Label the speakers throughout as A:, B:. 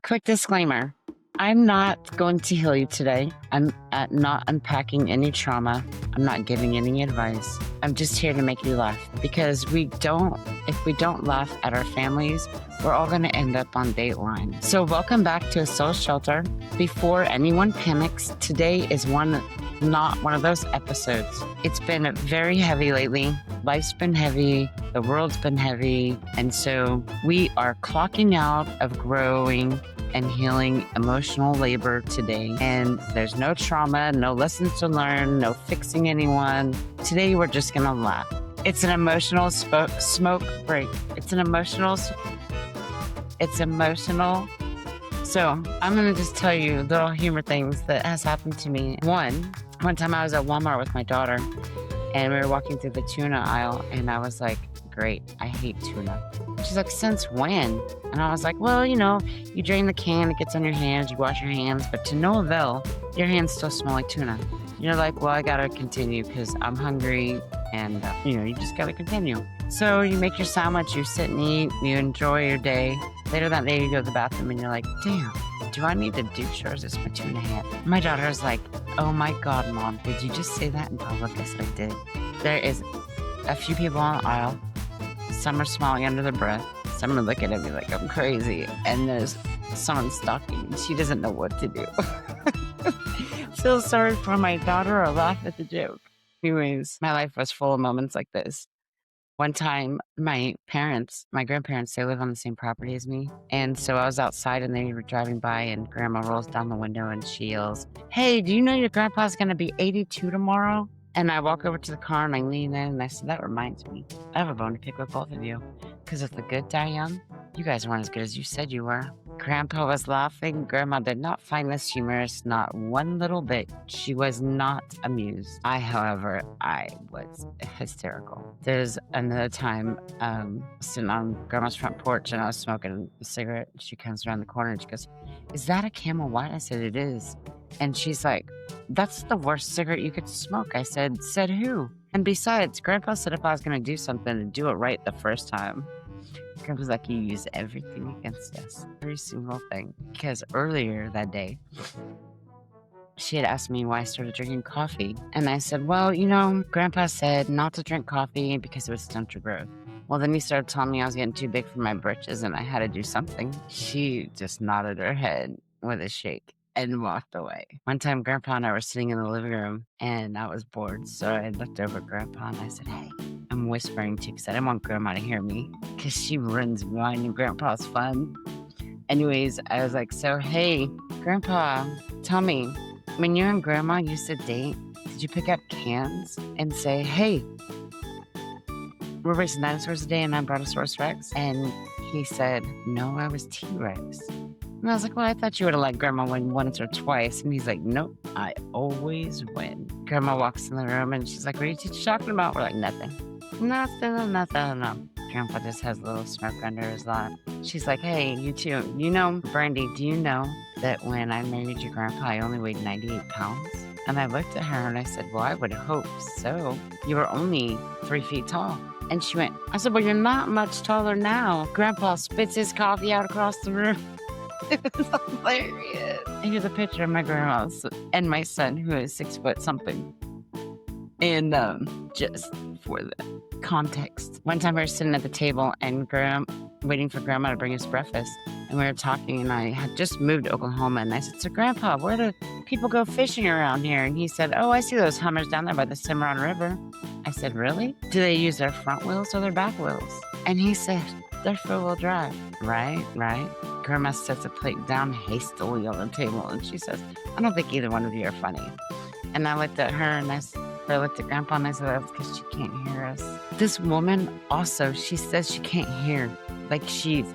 A: Quick disclaimer. I'm not going to heal you today. I'm not unpacking any trauma. I'm not giving any advice. I'm just here to make you laugh because if we don't laugh at our families, we're all going to end up on Dateline. So welcome back to A Soul Shelter. Before anyone panics, today is not one of those episodes. It's been very heavy lately. Life's been heavy. The world's been heavy. And so we are clocking out of growing and healing emotional labor today. And there's no trauma, no lessons to learn, no fixing anyone. Today, we're just going to laugh. It's an emotional smoke break. It's emotional. So I'm going to just tell you little humor things that has happened to me. One time I was at Walmart with my daughter and we were walking through the tuna aisle and I was like, great, I hate tuna. She's like, since when? And I was like, well, you drain the can, it gets on your hands, you wash your hands, but to no avail, your hands still smell like tuna. You're like, well, I gotta continue because I'm hungry and, you just gotta continue. So you make your sandwich, you sit and eat, you enjoy your day. Later that day, you go to the bathroom and you're like, damn, do I need to douche or is this my tuna hand? My daughter's like, oh my God, Mom, did you just say that in public? I said, I did. There is a few people on the aisle. Some are smiling under their breath. Some are looking at me like I'm crazy. And there's someone stalking. She doesn't know what to do. Feel sorry for my daughter or laugh at the joke. Anyways, my life was full of moments like this. One time, my grandparents, they live on the same property as me. And so I was outside and they were driving by and Grandma rolls down the window and she yells, hey, do you know your grandpa's going to be 82 tomorrow? And I walk over to the car and I lean in and I said, that reminds me, I have a bone to pick with both of you. Because if the good die young, you guys weren't as good as you said you were. Grandpa was laughing. Grandma did not find this humorous, not one little bit. She was not amused. However, I was hysterical. There's another time sitting on Grandma's front porch and I was smoking a cigarette. She comes around the corner and she goes, is that a Camel White? I said, it is. And she's like, that's the worst cigarette you could smoke. I said who? And besides, Grandpa said if I was going to do something, to do it right the first time. Grandpa's like, you use everything against us. Every single thing. Because earlier that day, she had asked me why I started drinking coffee. And I said, well, Grandpa said not to drink coffee because it would stunt your growth. Well, then he started telling me I was getting too big for my britches and I had to do something. She just nodded her head with a shake and walked away. One time, Grandpa and I were sitting in the living room and I was bored. So I looked over at Grandpa and I said, hey, I'm whispering to you because I didn't want Grandma to hear me because she runs mine and Grandpa's fun. Anyways, I was like, so hey, Grandpa, tell me, when you and Grandma used to date, did you pick up cans and say, hey, we're racing dinosaurs today and I'm Brontosaurus Rex? And he said, no, I was T-Rex. And I was like, well, I thought you would have let Grandma win once or twice. And he's like, nope, I always win. Grandma walks in the room and she's like, what are you talking about? We're like, nothing. Nothing. Grandpa just has a little smirk under his lap. She's like, hey, you too. Brandy, do you know that when I married your grandpa, I only weighed 98 pounds? And I looked at her and I said, well, I would hope so. You were only 3 feet tall. And she went, I said, well, you're not much taller now. Grandpa spits his coffee out across the room. It was hilarious. And here's a picture of my grandma and my son, who is 6 foot something. And just for the context, one time we were sitting at the table and waiting for Grandma to bring us breakfast. And we were talking and I had just moved to Oklahoma. And I said, so Grandpa, where do people go fishing around here? And he said, oh, I see those Hummers down there by the Cimarron River. I said, really? Do they use their front wheels or their back wheels? And he said, they're four-wheel drive. Right. Grandma sets a plate down hastily on the table and she says, I don't think either one of you are funny. And I looked at her and I looked at Grandpa and I said, that's because she can't hear us. This woman also, she says she can't hear. Like she's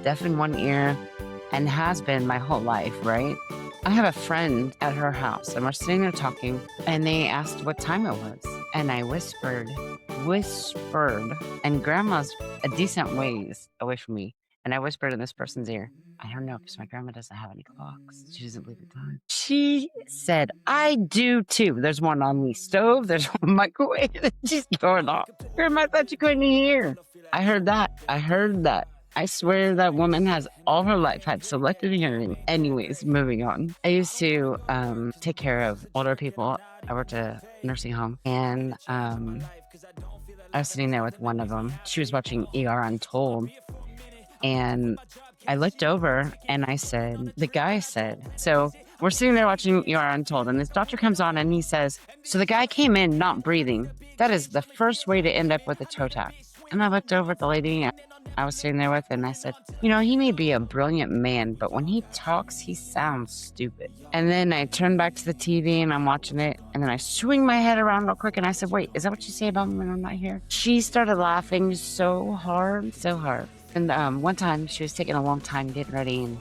A: deaf in one ear and has been my whole life, right? I have a friend at her house and we're sitting there talking and they asked what time it was. And I whispered, and Grandma's a decent ways away from me. And I whispered in this person's ear, I don't know, because my grandma doesn't have any clocks. She doesn't believe the time. She said, I do too. There's one on the stove. There's one microwave. She's going off. Grandma, I thought you couldn't hear. I heard that. I swear that woman has all her life had selective hearing. Anyways, moving on. I used to take care of older people. I worked at a nursing home, and I was sitting there with one of them. She was watching ER Untold, and I looked over and I said, the guy said, so we're sitting there watching ER Untold, and this doctor comes on and he says, so the guy came in not breathing. That is the first way to end up with a toe tap. And I looked over at the lady I was sitting there with, and I said, he may be a brilliant man, but when he talks, he sounds stupid. And then I turned back to the TV and I'm watching it, and then I swing my head around real quick and I said, wait, is that what you say about me when I'm not here? She started laughing so hard. And one time she was taking a long time getting ready,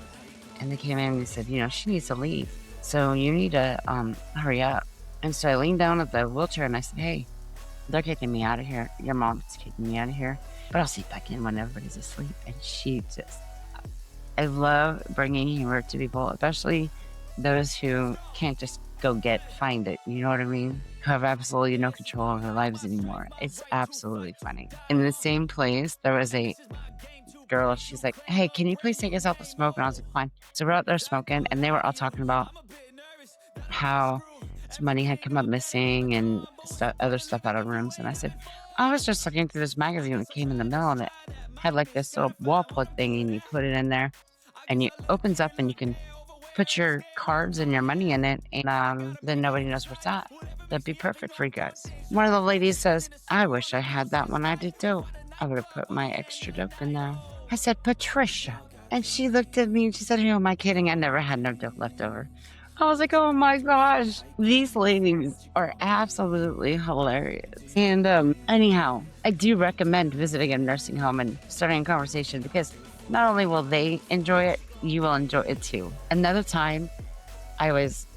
A: and they came in and said, she needs to leave. So you need to hurry up. And so I leaned down at the wheelchair and I said, hey, they're kicking me out of here. Your mom's kicking me out of here. But I'll sleep back in when everybody's asleep. And I love bringing humor to people, especially those who can't just find it. You know what I mean? Who have absolutely no control over their lives anymore. It's absolutely funny. In the same place, there was a girl. She's like, hey, can you please take us out to smoke? And I was like, fine. So we're out there smoking, and they were all talking about how money had come up missing and other stuff out of rooms. And I said, I was just looking through this magazine that came in the mail, and it had like this little wall plug thing, and you put it in there and it opens up and you can put your cards and your money in it, and then nobody knows what's at. That'd be perfect for you guys. One of the ladies says, I wish I had that when I did dope. I would have put my extra dope in there. I said, Patricia. And she looked at me and she said, who am I kidding? I never had no dope left over. I was like, oh my gosh, these ladies are absolutely hilarious. And anyhow, I do recommend visiting a nursing home and starting a conversation, because not only will they enjoy it, you will enjoy it too. Another time, I was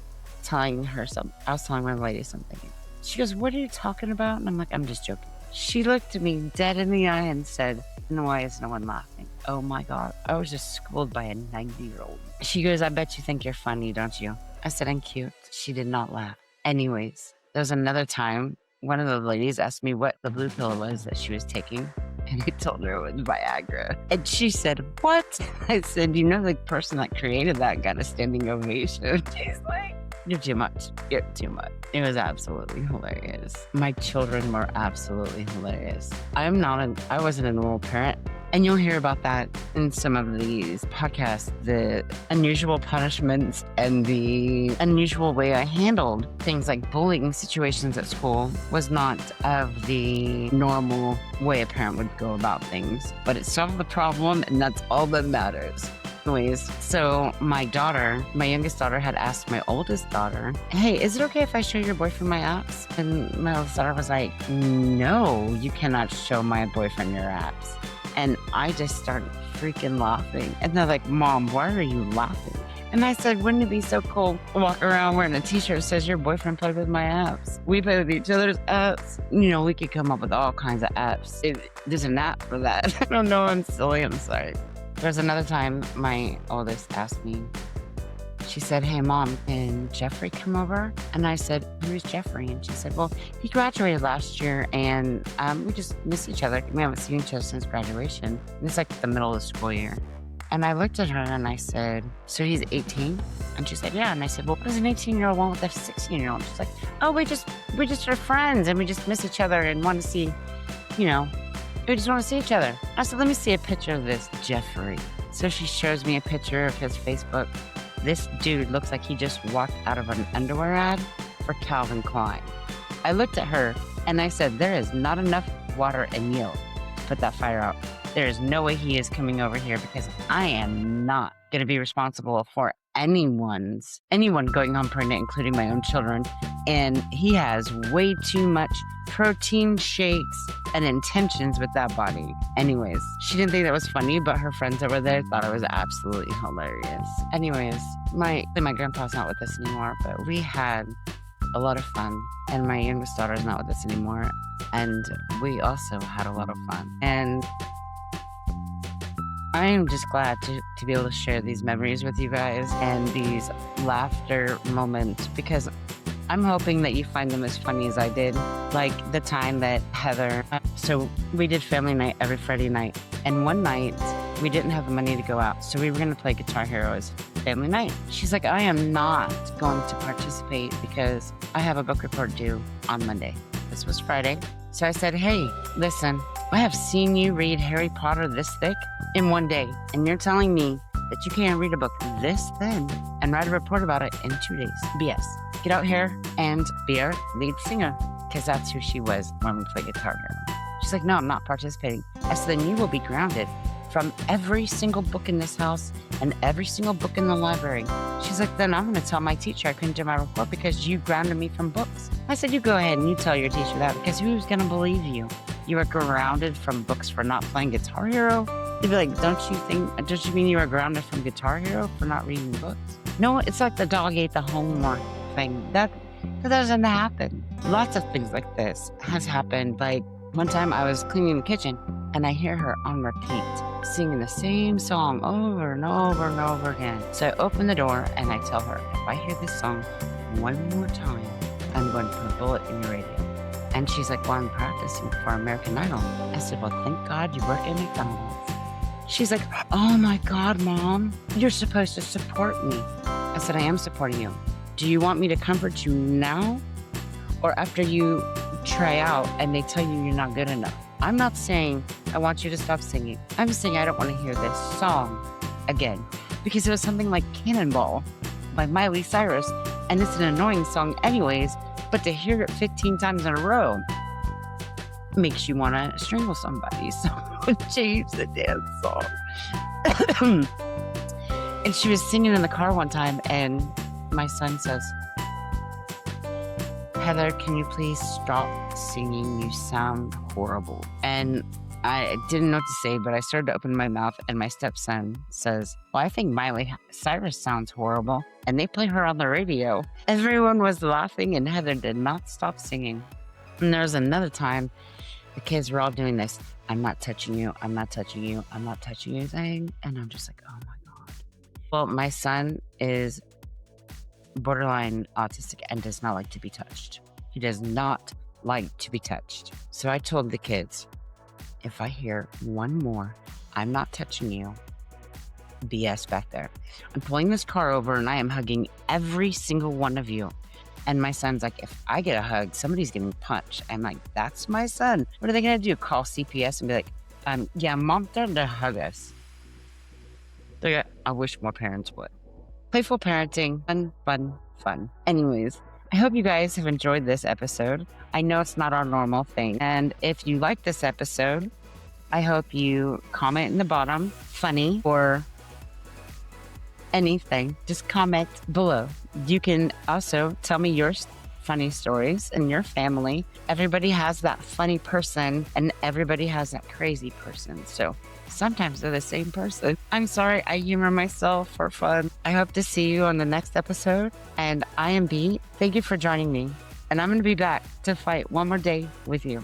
A: telling my lady something. She goes, what are you talking about? And I'm like, I'm just joking. She looked at me dead in the eye and said, and why is no one laughing? Oh my God, I was just schooled by a 90-year-old. She goes, I bet you think you're funny, don't you? I said, I'm cute. She did not laugh. Anyways, there was another time, one of the ladies asked me what the blue pill was that she was taking, and I told her it was Viagra. And she said, what? I said, the person that created that got a standing ovation. She's like, you're too much. You're too much. It was absolutely hilarious. My children were absolutely hilarious. I wasn't a normal parent. And you'll hear about that in some of these podcasts, the unusual punishments and the unusual way I handled things like bullying situations at school was not of the normal way a parent would go about things. But it solved the problem, and that's all that matters. Anyways, so my youngest daughter had asked my oldest daughter, hey, is it okay if I show your boyfriend my apps? And my oldest daughter was like, no, you cannot show my boyfriend your apps. And I just started freaking laughing. And they're like, Mom, why are you laughing? And I said, wouldn't it be so cool to walk around wearing a t-shirt that says your boyfriend played with my apps? We play with each other's apps. We could come up with all kinds of apps. There's an app for that. I don't know, I'm silly, I'm sorry. There's another time my oldest asked me, she said, hey, Mom, can Jeffrey come over? And I said, who's Jeffrey? And she said, well, he graduated last year, and we just miss each other. We haven't seen each other since graduation. And it's like the middle of the school year. And I looked at her and I said, so he's 18? And she said, yeah. And I said, well, what does an 18-year-old want with a 16-year-old? She's like, oh, we just are friends, and we just miss each other and want to see, we just want to see each other. I said, let me see a picture of this Jeffrey. So she shows me a picture of his Facebook. This dude looks like he just walked out of an underwear ad for Calvin Klein. I looked at her and I said, there is not enough water in you to put that fire out. There is no way he is coming over here, because I am not going to be responsible for anyone going home pregnant, including my own children. And he has way too much protein shakes and intentions with that body. Anyways, she didn't think that was funny, but her friends that were there thought it was absolutely hilarious. Anyways, my grandpa's not with us anymore, but we had a lot of fun. And my youngest daughter's not with us anymore, and we also had a lot of fun. And I am just glad to be able to share these memories with you guys and these laughter moments, because I'm hoping that you find them as funny as I did. Like the time that Heather, so we did family night every Friday night. And one night we didn't have the money to go out. So we were going to play Guitar Hero as family night. She's like, I am not going to participate because I have a book report due on Monday. This was Friday. So I said, hey, listen, I have seen you read Harry Potter this thick in one day. And you're telling me that you can't read a book this thin and write a report about it in 2 days. BS. Get out here and be our lead singer. Because that's who she was when we played Guitar Hero. She's like, no, I'm not participating. I said, then you will be grounded from every single book in this house and every single book in the library. She's like, then I'm going to tell my teacher I couldn't do my report because you grounded me from books. I said, you go ahead and you tell your teacher that, because who's going to believe you? You were grounded from books for not playing Guitar Hero? They'd be like, don't you mean you were grounded from Guitar Hero for not reading books? No, it's like the dog ate the homework thing. That doesn't happen. Lots of things like this has happened. Like one time I was cleaning the kitchen and I hear her on repeat singing the same song over and over and over again. So I open the door and I tell her, if I hear this song one more time, I'm going to put a bullet in your radio. And she's like, well, I'm practicing for American Idol. I said, well, thank God you work at McDonald's. She's like, oh my God, Mom, you're supposed to support me. I said, I am supporting you. Do you want me to comfort you now or after you try out and they tell you you're not good enough? I'm not saying I want you to stop singing. I'm saying I don't want to hear this song again, because it was something like Cannonball by Miley Cyrus, and it's an annoying song anyways, but to hear it 15 times in a row makes you want to strangle somebody. So change the damn song. And she was singing in the car one time, and my son says, Heather, can you please stop singing? You sound horrible. And I didn't know what to say, but I started to open my mouth, and my stepson says, well, I think Miley Cyrus sounds horrible. And they play her on the radio. Everyone was laughing, and Heather did not stop singing. And there was another time the kids were all doing this, I'm not touching you, I'm not touching you, I'm not touching you thing. And I'm just like, oh my God. Well, my son is borderline autistic and does not like to be touched. He does not like to be touched. So I told the kids, if I hear one more, I'm not touching you, BS back there. I'm pulling this car over and I am hugging every single one of you. And my son's like, if I get a hug, somebody's getting punched. I'm like, that's my son. What are they going to do? Call CPS and be like, yeah, Mom threatened to hug us. They're like, I wish more parents would. Playful parenting, fun. Anyways, I hope you guys have enjoyed this episode. I know it's not our normal thing. And if you like this episode, I hope you comment in the bottom, funny, or anything. Just comment below. You can also tell me your funny stories in your family. Everybody has that funny person and everybody has that crazy person. So sometimes they're the same person. I'm sorry, I humor myself for fun. I hope to see you on the next episode. And I am B. Thank you for joining me. And I'm going to be back to fight one more day with you.